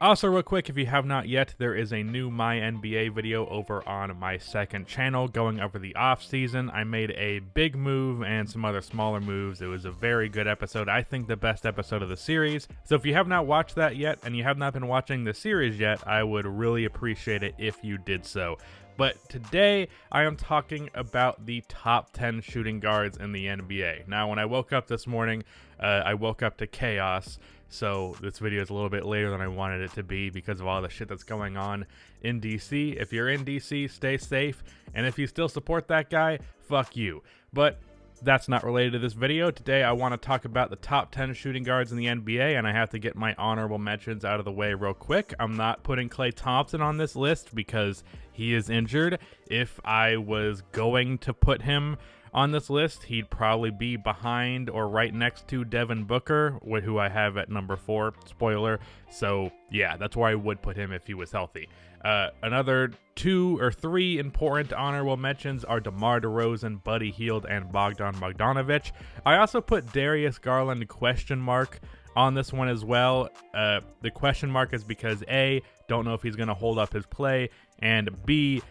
Also, real quick, if you have not yet, there is a new My NBA video over on my second channel going over the off-season. I made a big move and some other smaller moves. It was a very good episode. I think the best episode of the series. So if you have not watched that yet and you have not been watching the series yet, I would really appreciate it if you did so. But today, I am talking about the top 10 shooting guards in the NBA. Now, when I woke up this morning, I woke up to chaos. So this video is a little bit later than I wanted it to be because of all the shit that's going on in DC. If you're in DC, stay safe. And if you still support that guy, fuck you. But that's not related to this video. Today, I want to talk about the top 10 shooting guards in the NBA, and I have to get my honorable mentions out of the way real quick. I'm not putting Klay Thompson on this list because he is injured. If I was going to put him on this list, he'd probably be behind or right next to Devin Booker, who I have at number 4, spoiler. So yeah, that's where I would put him if he was healthy. Another 2 or 3 important honorable mentions are DeMar DeRozan, Buddy Hield, and Bogdan Bogdanovic. I also put Darius Garland question mark on this one as well. The question mark is because A, don't know if he's going to hold up his play, and B,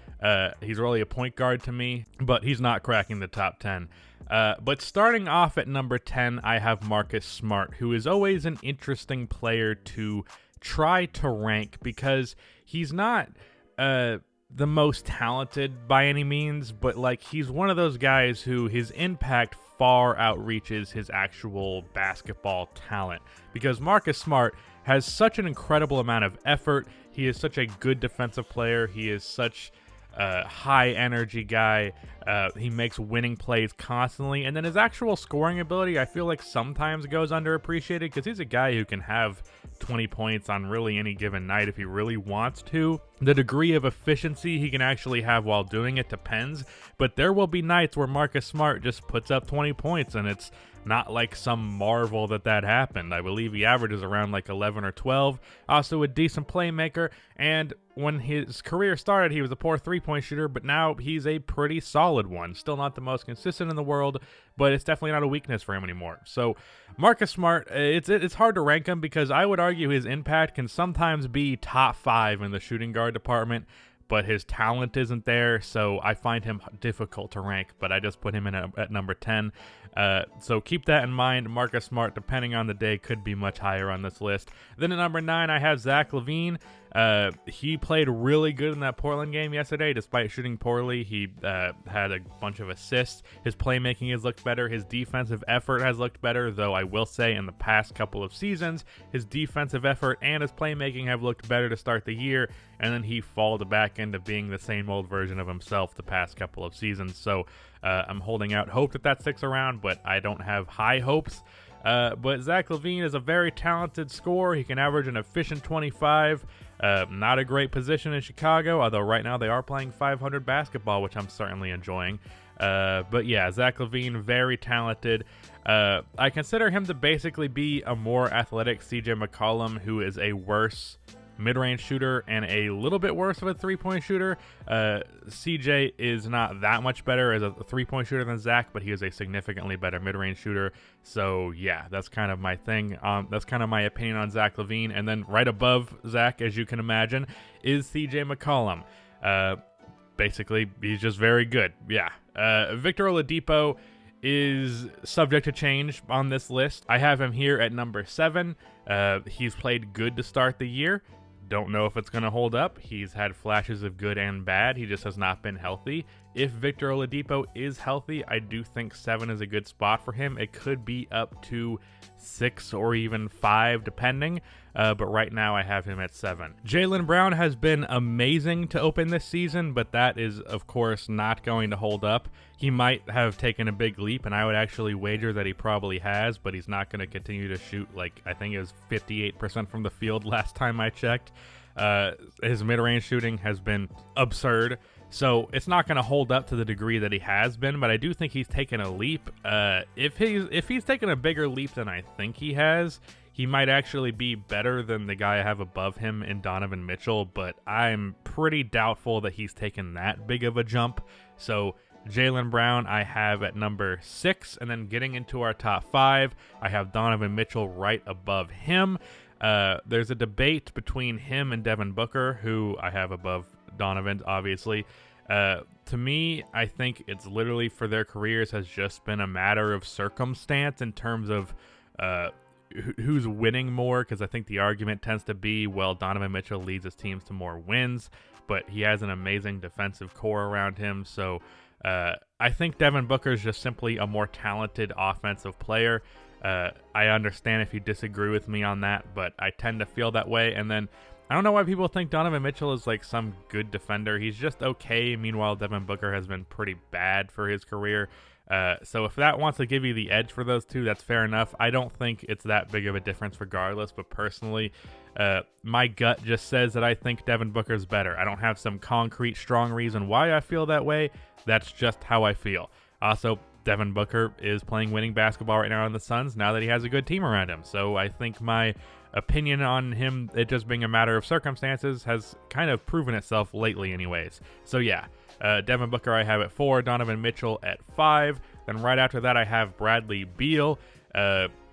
he's really a point guard to me, but he's not cracking the top 10. But starting off at number 10, I have Marcus Smart, who is always an interesting player to try to rank because he's not the most talented by any means, but like he's one of those guys who his impact far outreaches his actual basketball talent, because Marcus Smart has such an incredible amount of effort. He is such a good defensive player. He is such a high energy guy. He makes winning plays constantly, and then his actual scoring ability I feel like sometimes goes underappreciated because he's a guy who can have 20 points on really any given night if he really wants to. The degree of efficiency he can actually have while doing it depends, but there will be nights where Marcus Smart just puts up 20 points and it's not like some marvel that happened. I believe he averages around like 11 or 12. Also a decent playmaker, and when his career started, he was a poor three-point shooter, but now he's a pretty solid one. Still not the most consistent in the world, but it's definitely not a weakness for him anymore. So Marcus Smart, it's hard to rank him because I would argue his impact can sometimes be top 5 in the shooting guard department, but his talent isn't there, so I find him difficult to rank, but I just put him in at number 10. So keep that in mind. Marcus Smart, depending on the day, could be much higher on this list. Then at number 9, I have Zach LaVine. He played really good in that Portland game yesterday, despite shooting poorly. He had a bunch of assists. His playmaking has looked better. His defensive effort has looked better, though I will say in the past couple of seasons, his defensive effort and his playmaking have looked better to start the year, and then he falled back into being the same old version of himself the past couple of seasons. So I'm holding out hope that sticks around, but I don't have high hopes. But Zach LaVine is a very talented scorer. He can average an efficient 25. Not a great position in Chicago, although right now they are playing 500 basketball, which I'm certainly enjoying. But yeah, Zach LaVine, very talented. I consider him to basically be a more athletic CJ McCollum, who is a worse mid-range shooter and a little bit worse of a three-point shooter. CJ is not that much better as a three-point shooter than Zach, but he is a significantly better mid-range shooter. So yeah, that's kind of my thing. That's kind of my opinion on Zach LaVine. And then right above Zach, as you can imagine, is CJ McCollum. Basically, he's just very good. Yeah. Victor Oladipo is subject to change on this list. I have him here at number 7. He's played good to start the year. Don't know if it's going to hold up. He's had flashes of good and bad. He just has not been healthy. If Victor Oladipo is healthy, I do think 7 is a good spot for him. It could be up to 6 or even 5, depending. But right now I have him at 7. Jaylen Brown has been amazing to open this season, but that is, of course, not going to hold up. He might have taken a big leap, and I would actually wager that he probably has, but he's not going to continue to shoot, like, I think it was 58% from the field last time I checked. His mid-range shooting has been absurd, so it's not going to hold up to the degree that he has been, but I do think he's taken a leap. If he's taken a bigger leap than I think he has, he might actually be better than the guy I have above him in Donovan Mitchell, but I'm pretty doubtful that he's taken that big of a jump. So Jaylen Brown I have at number 6, and then getting into our top 5, I have Donovan Mitchell right above him. There's a debate between him and Devin Booker, who I have above Donovan, obviously. To me, I think it's literally for their careers has just been a matter of circumstance in terms of who's winning more, because I think the argument tends to be, well, Donovan Mitchell leads his teams to more wins, but he has an amazing defensive core around him. So I think Devin Booker is just simply a more talented offensive player. I understand if you disagree with me on that, but I tend to feel that way. And then I don't know why people think Donovan Mitchell is like some good defender. He's just okay. Meanwhile, Devin Booker has been pretty bad for his career. So if that wants to give you the edge for those two, that's fair enough. I don't think it's that big of a difference regardless, but personally, my gut just says that I think Devin Booker's better. I don't have some concrete, strong reason why I feel that way. That's just how I feel. Also, Devin Booker is playing winning basketball right now on the Suns now that he has a good team around him. So I think my opinion on him, it just being a matter of circumstances, has kind of proven itself lately anyways. So yeah, Devin Booker I have at 4, Donovan Mitchell at 5. Then right after that I have Bradley Beal.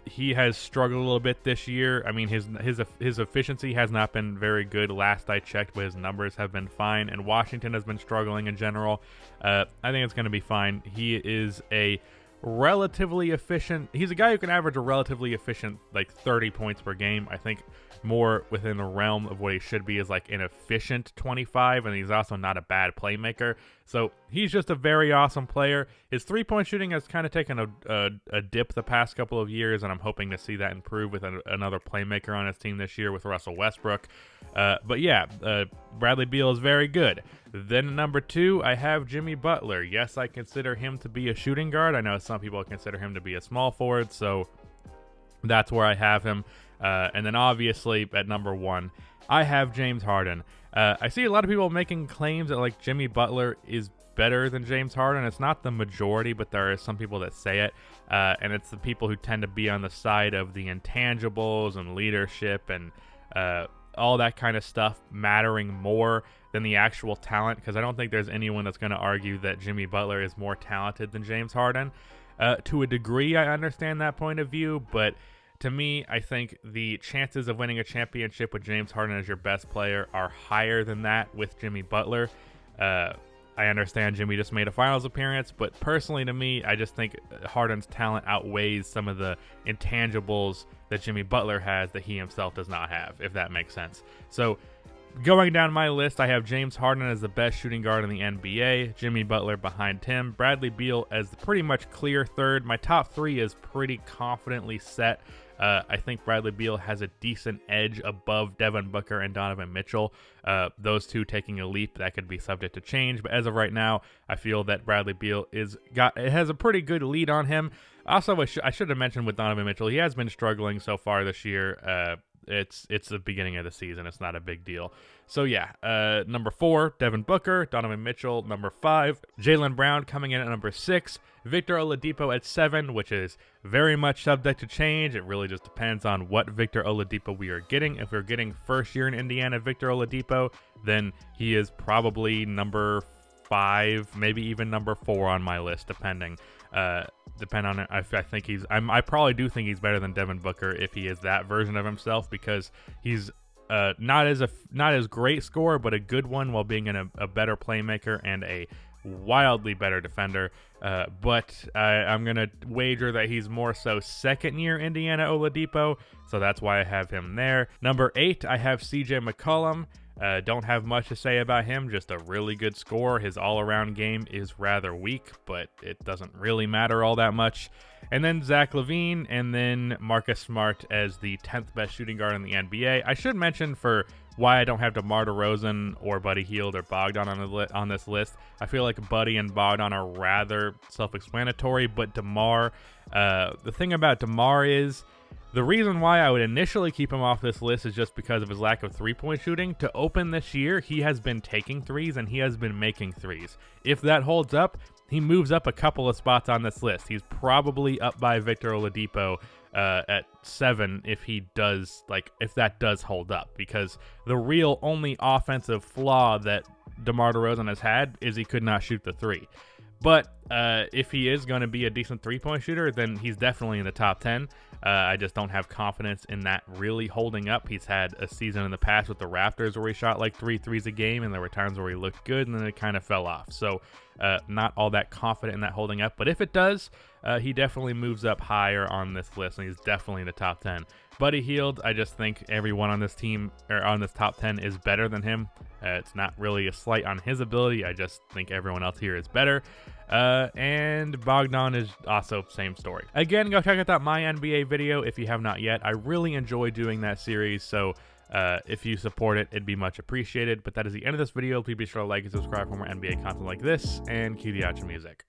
He has struggled a little bit this year. I mean, his efficiency has not been very good last I checked, but his numbers have been fine. And Washington has been struggling in general. I think it's going to be fine. He is a relatively efficient. He's a guy who can average a relatively efficient like 30 points per game. I think more within the realm of what he should be is like an efficient 25, and he's also not a bad playmaker. So he's just a very awesome player. His 3-point shooting has kind of taken a dip the past couple of years, and I'm hoping to see that improve with another playmaker on his team this year with Russell Westbrook. But yeah, Bradley Beal is very good. Then number 2, I have Jimmy Butler. Yes, I consider him to be a shooting guard. I know some people consider him to be a small forward, so that's where I have him. And then obviously at number 1, I have James Harden. I see a lot of people making claims that like Jimmy Butler is better than James Harden. It's not the majority, but there are some people that say it. And it's the people who tend to be on the side of the intangibles and leadership and all that kind of stuff mattering more than the actual talent, because I don't think there's anyone that's going to argue that Jimmy Butler is more talented than James Harden. To a degree, I understand that point of view, but to me, I think the chances of winning a championship with James Harden as your best player are higher than that with Jimmy Butler. I understand Jimmy just made a finals appearance, but personally to me, I just think Harden's talent outweighs some of the intangibles that Jimmy Butler has that he himself does not have, if that makes sense. So going down my list, I have James Harden as the best shooting guard in the NBA, Jimmy Butler behind him, Bradley Beal as the pretty much clear third. My top 3 is pretty confidently set. I think Bradley Beal has a decent edge above Devin Booker and Donovan Mitchell. Those two taking a leap, that could be subject to change. But as of right now, I feel that Bradley Beal has a pretty good lead on him. Also, I should have mentioned with Donovan Mitchell, he has been struggling so far this year. It's the beginning of the season. It's not a big deal. So yeah, number 4, Devin Booker, Donovan Mitchell. Number 5, Jaylen Brown coming in at number 6, Victor Oladipo at 7, which is very much subject to change. It really just depends on what Victor Oladipo we are getting. If we're getting first year in Indiana Victor Oladipo, then he is probably number 5, maybe even number 4 on my list, depending on it. I think I probably do think he's better than Devin Booker if he is that version of himself, because he's not as great scorer, but a good one while being a better playmaker and a wildly better defender. But I'm gonna wager that he's more so second year Indiana Oladipo, so that's why I have him there. Number 8, I have CJ McCollum. Don't have much to say about him, just a really good scorer. His all-around game is rather weak, but it doesn't really matter all that much. And then Zach LaVine, and then Marcus Smart as the 10th best shooting guard in the NBA. I should mention for why I don't have DeMar DeRozan or Buddy Hield or Bogdan on this list. I feel like Buddy and Bogdan are rather self-explanatory, but DeMar, the thing about DeMar is, the reason why I would initially keep him off this list is just because of his lack of three-point shooting. To open this year, he has been taking threes and he has been making threes. If that holds up, he moves up a couple of spots on this list. He's probably up by Victor Oladipo at 7 if that does hold up, because the real only offensive flaw that DeMar DeRozan has had is he could not shoot the 3. But if he is going to be a decent three-point shooter, then he's definitely in the top 10. I just don't have confidence in that really holding up. He's had a season in the past with the Raptors where he shot like 3 threes a game, and there were times where he looked good, and then it kind of fell off. So not all that confident in that holding up. But if it does, he definitely moves up higher on this list, and he's definitely in the top 10. Buddy Hield, I just think everyone on this team, or on this top 10, is better than him. It's not really a slight on his ability. I just think everyone else here is better. And Bogdan is also same story. Again, go check out that My NBA video if you have not yet. I really enjoy doing that series, so if you support it, it'd be much appreciated. But that is the end of this video. Please be sure to like and subscribe for more NBA content like this, and cue the outro music.